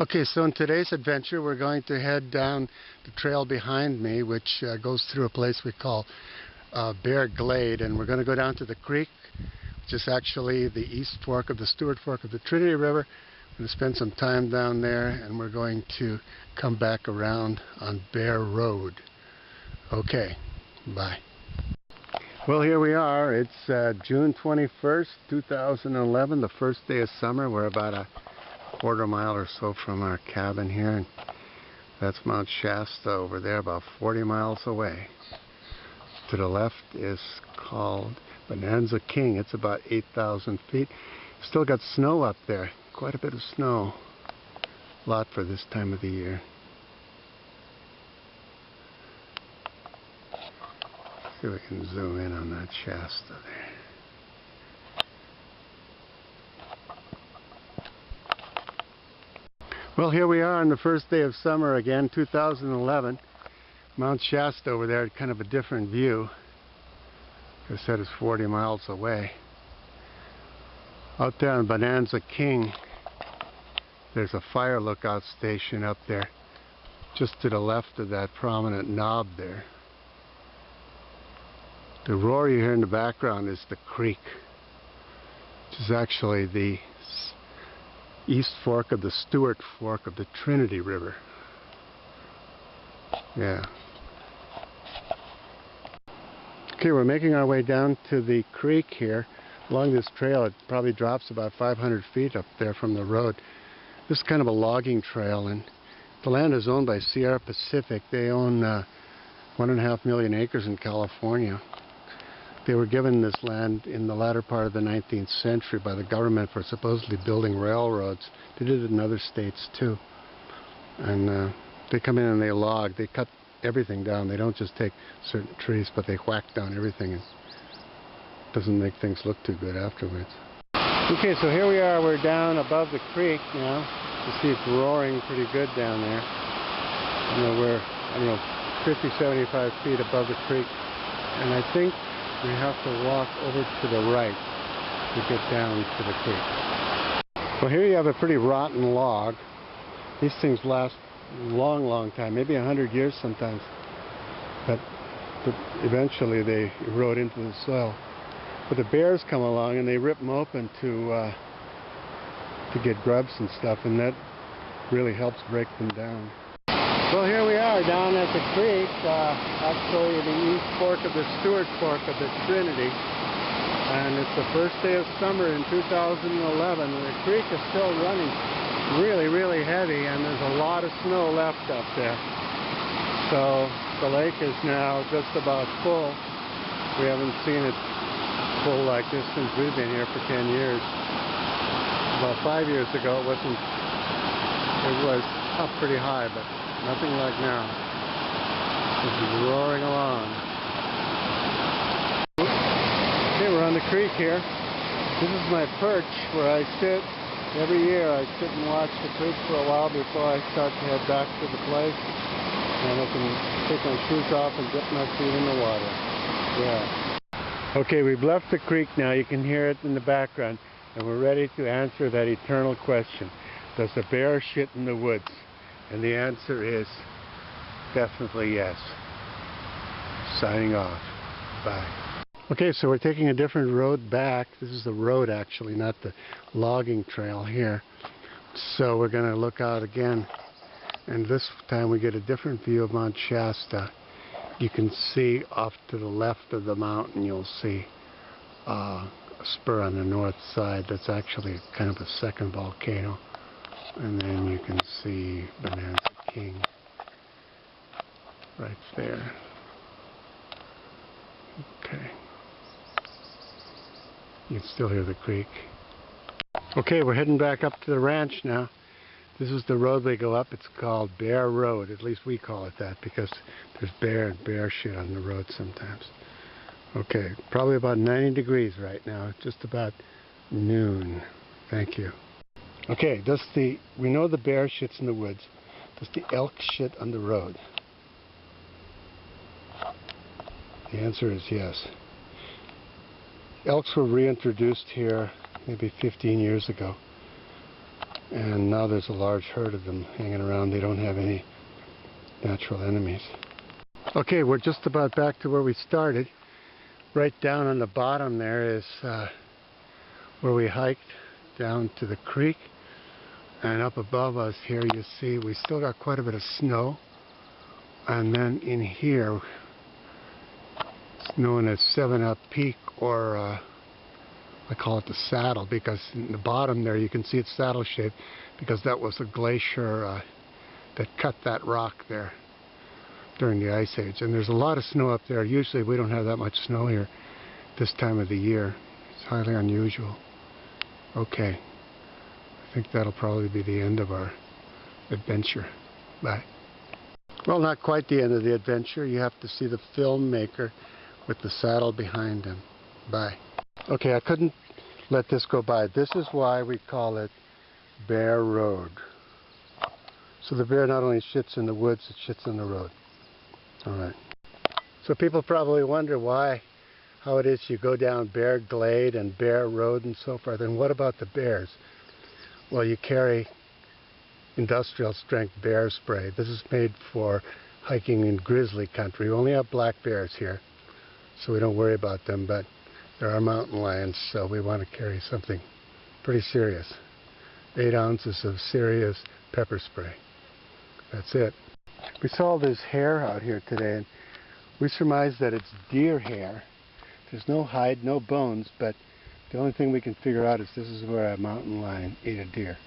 Okay, so in today's adventure we're going to head down the trail behind me, which goes through a place we call Bear Glade, and we're going to go down to the creek, which is actually the east fork of the Stewart Fork of the Trinity River. We're going to spend some time down there, and we're going to come back around on Bear Road. Okay, bye. Well, here we are. It's June 21st, 2011, the first day of summer. We're about a quarter mile or so from our cabin here, and that's Mount Shasta over there, about 40 miles away. To the left is called Bonanza King. It's about 8,000 feet. Still got snow up there, quite a bit of snow. A lot for this time of the year. See if we can zoom in on that Shasta there. Well, here we are on the first day of summer again, 2011. Mount Shasta over there, kind of a different view. Like I said, it's 40 miles away. Out there on Bonanza King, there's a fire lookout station up there, just to the left of that prominent knob there. The roar you hear in the background is the creek, which is actually the east fork of the Stewart Fork of the Trinity River. Yeah. Okay, we're making our way down to the creek here. Along this trail, it probably drops about 500 feet up there from the road. This is kind of a logging trail, and the land is owned by Sierra Pacific. They own 1.5 million acres in California. They were given this land in the latter part of the 19th century by the government for supposedly building railroads. They did it in other states too. And they come in and they log. They cut everything down. They don't just take certain trees, but they whack down everything. And it doesn't make things look too good afterwards. Okay, so here we are. We're down above the creek now. You see it's roaring pretty good down there. You know, we're, 50, 75 feet above the creek. And I think we have to walk over to the right to get down to the creek. Well, here you have a pretty rotten log. These things last a long, long time, maybe 100 years sometimes. But eventually they erode into the soil. But the bears come along and they rip them open to get grubs and stuff, and that really helps break them down. Well, here we are down at the creek, actually the east fork of the Stewart Fork of the Trinity, and it's the first day of summer in 2011. The creek is still running really, really heavy, and there's a lot of snow left up there. So the lake is now just about full. We haven't seen it full like this since we've been here for 10 years. About 5 years ago it was up pretty high, but nothing like now. This is roaring along. Okay, we're on the creek here. This is my perch where I sit. Every year I sit and watch the creek for a while before I start to head back to the place. And I can take my shoes off and dip my feet in the water. Yeah. Okay, we've left the creek now. You can hear it in the background. And we're ready to answer that eternal question. Does a bear shit in the woods? And the answer is definitely yes. Signing off. Bye. Okay, so we're taking a different road back. This is the road actually, not the logging trail here. So we're going to look out again. And this time we get a different view of Mount Shasta. You can see off to the left of the mountain, you'll see a spur on the north side that's actually kind of a second volcano. And then you can see Bonanza King right there. Okay. You can still hear the creek. Okay, we're heading back up to the ranch now. This is the road we go up. It's called Bear Road. At least we call it that because there's bear shit on the road sometimes. Okay, probably about 90 degrees right now. Just about noon. Thank you. Okay, we know the bear shits in the woods. Does the elk shit on the road? The answer is yes. Elks were reintroduced here maybe 15 years ago. And now there's a large herd of them hanging around. They don't have any natural enemies. Okay, we're just about back to where we started. Right down on the bottom there is where we hiked down to the creek. And up above us here you see we still got quite a bit of snow. And then in here, it's known as 7 Up Peak, or I call it the saddle, because in the bottom there you can see it's saddle shaped because that was a glacier that cut that rock there during the Ice Age. And there's a lot of snow up there. Usually we don't have that much snow here this time of the year. It's highly unusual. Okay, I think that'll probably be the end of our adventure. Bye. Well, not quite the end of the adventure. You have to see the filmmaker with the saddle behind him. Bye. Okay, I couldn't let this go by. This is why we call it Bear Road. So the bear not only shits in the woods, it shits in the road. Alright. So people probably wonder how it is you go down Bear Glade and Bear Road and so forth. And what about the bears? Well, you carry industrial strength bear spray. This is made for hiking in grizzly country. We only have black bears here, so we don't worry about them, but there are mountain lions, so we want to carry something pretty serious. 8 ounces of serious pepper spray. That's it. We saw this hair out here today, and we surmised that it's deer hair. There's no hide, no bones, but the only thing we can figure out is this is where a mountain lion ate a deer.